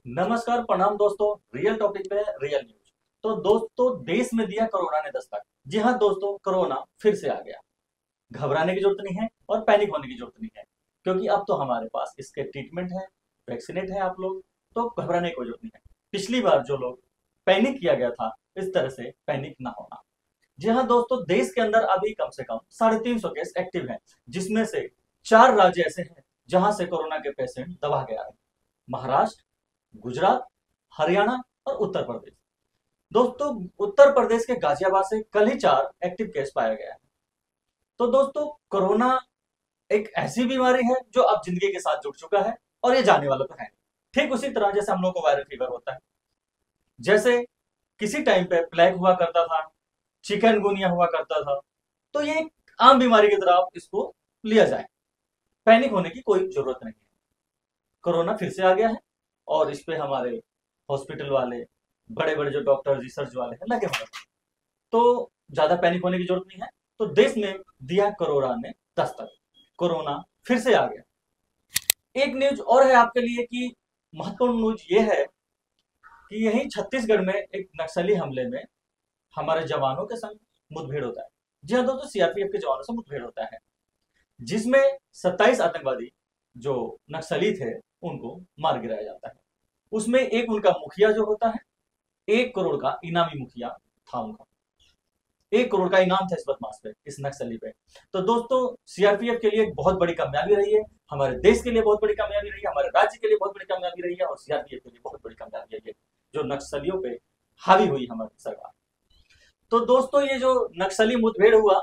नमस्कार प्रणाम दोस्तों। रियल टॉपिक पे रियल न्यूज। तो दोस्तों, देश में दिया कोरोना ने दस्तक। जी हाँ दोस्तों, कोरोना फिर से आ गया। घबराने की जरूरत नहीं है और पैनिक होने की जरूरत नहीं है, क्योंकि अब तो हमारे पास इसके ट्रीटमेंट है, वैक्सीनेट है आप लोग। तो घबराने की कोई जरूरत नहीं है। पिछली बार जो लोग पैनिक किया गया था, इस तरह से पैनिक ना होना। जी हाँ दोस्तों, देश के अंदर अभी कम से कम 350 केस एक्टिव हैं, जिसमें से 4 राज्य ऐसे हैं जहां से कोरोना के पेशेंट दबा गया है। महाराष्ट्र, गुजरात, हरियाणा और उत्तर प्रदेश। दोस्तों, उत्तर प्रदेश के गाजियाबाद से कल ही 4 एक्टिव केस पाया गया है। तो दोस्तों, कोरोना एक ऐसी बीमारी है जो अब जिंदगी के साथ जुड़ चुका है और ये जाने वाला तो है। ठीक उसी तरह जैसे हम लोग को वायरल फीवर होता है, जैसे किसी टाइम पे प्लेग हुआ करता था, चिकनगुनिया हुआ करता था, तो ये एक आम बीमारी की तरह आप इसको लिया जाए। पैनिक होने की कोई जरूरत नहीं है। कोरोना फिर से आ गया है और इस पे हमारे हॉस्पिटल वाले, बड़े बड़े जो डॉक्टर, रिसर्च वाले हैं, लगे हुए हैं। तो ज्यादा पैनिक होने की जरूरत नहीं है। तो देश में दिया कोरोना ने दस्तक। कोरोना फिर से आ गया। एक न्यूज और है आपके लिए कि महत्वपूर्ण न्यूज ये है कि यही छत्तीसगढ़ में एक नक्सली हमले में हमारे जवानों के संग मुठभेड़ होता है। जी हाँ दोस्तों, सीआरपीएफ के जवानों से मुठभेड़ होता है, जिसमें 27 आतंकवादी जो नक्सली थे उनको मार गिराया जाता है। उसमें एक उनका मुखिया जो होता है, 1 करोड़ का इनामी मुखिया था उनका। 1 करोड़ का इनाम था इस बदमाश पे, इस नक्सली पे। तो दोस्तों, सीआरपीएफ के लिए एक बहुत बड़ी कामयाबी रही है, हमारे देश के लिए बहुत बड़ी कामयाबी रही है, हमारे राज्य के लिए बहुत बड़ी कामयाबी रही है और सीआरपीएफ के लिए बहुत बड़ी कामयाबी रही है जो नक्सलियों पे हावी हुई हमारी सरकार। तो दोस्तों, ये जो नक्सली मुठभेड़ हुआ,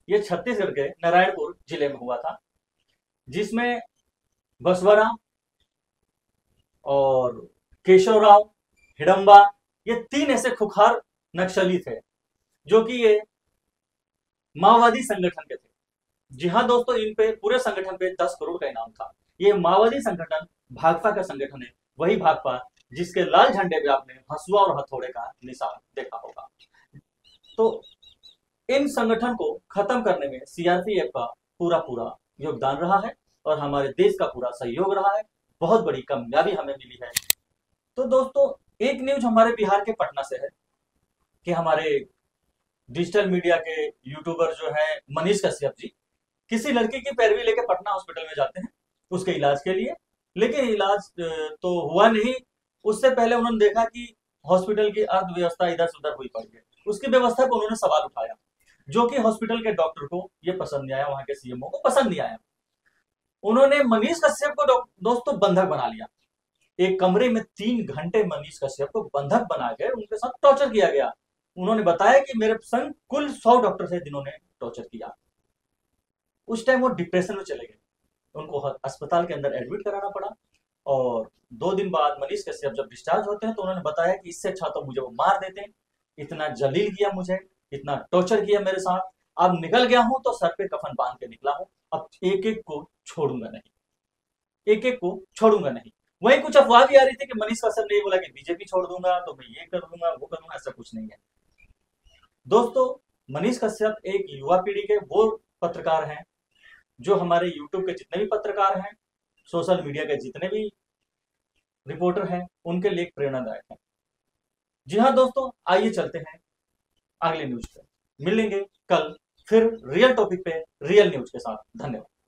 ये छत्तीसगढ़ के नारायणपुर जिले में हुआ था, जिसमें बसवराम और केशवराव, हिडम्बा, ये 3 ऐसे खुखार नक्सली थे जो कि ये माओवादी संगठन के थे। जी हाँ दोस्तों, इन पे पूरे संगठन पे 10 करोड़ का इनाम था। ये माओवादी संगठन भाकपा का संगठन है, वही भाकपा जिसके लाल झंडे पे आपने हंसुआ और हथौड़े का निशान देखा होगा। तो इन संगठन को खत्म करने में सीआरपीएफ का पूरा पूरा योगदान रहा है और हमारे देश का पूरा सहयोग रहा है। बहुत बड़ी कामयाबी हमें मिली है। तो दोस्तों, एक न्यूज हमारे बिहार के पटना से है कि हमारे डिजिटल मीडिया के यूट्यूबर जो है मनीष कश्यप जी, किसी लड़की की पैरवी लेके पटना हॉस्पिटल में जाते हैं उसके इलाज के लिए। लेकिन इलाज तो हुआ नहीं। उससे पहले उन्होंने देखा कि हॉस्पिटल की अर्थव्यवस्था इधर से उधर हुई पड़ी है। उसकी व्यवस्था पर उन्होंने सवाल उठाया, जो कि हॉस्पिटल के डॉक्टर को ये पसंद नहीं आया, वहां के सीएमओ को पसंद नहीं आया। उन्होंने मनीष कश्यप को दोस्तों बंधक बना लिया। एक कमरे में 3 घंटे मनीष कश्यप को बंधक बना कर उनके साथ टॉर्चर किया गया। उन्होंने बताया कि मेरे संग कुल 100 डॉक्टर थे जिन्होंने टॉर्चर किया। उस टाइम वो डिप्रेशन में चले गए, उनको अस्पताल के अंदर एडमिट कराना पड़ा। और 2 दिन बाद मनीष कश्यप जब डिस्चार्ज होते हैं तो उन्होंने बताया कि इससे अच्छा तो मुझे वो मार देते, इतना जलील किया मुझे, इतना टॉर्चर किया मेरे साथ। अब निकल गया हूं तो सर पे कफन बांध के निकला हूं, अब एक एक को छोड़ूंगा नहीं, एक एक को छोड़ूंगा नहीं। वही कुछ अफवाह भी आ रही थी कि मनीष कश्यप ने बोला कि बीजेपी छोड़ दूंगा तो मैं ये कर दूंगा वो करूंगा, ऐसा कुछ नहीं है दोस्तों। मनीष कश्यप एक युवा पीढ़ी के वो पत्रकार हैं जो हमारे यूट्यूब के जितने भी पत्रकार हैं, सोशल मीडिया के जितने भी रिपोर्टर हैं, उनके लिए एक प्रेरणादायक है। जी हाँ दोस्तों, आइए चलते हैं अगले न्यूज पे। मिलेंगे कल फिर रियल टॉपिक पे रियल न्यूज के साथ। धन्यवाद।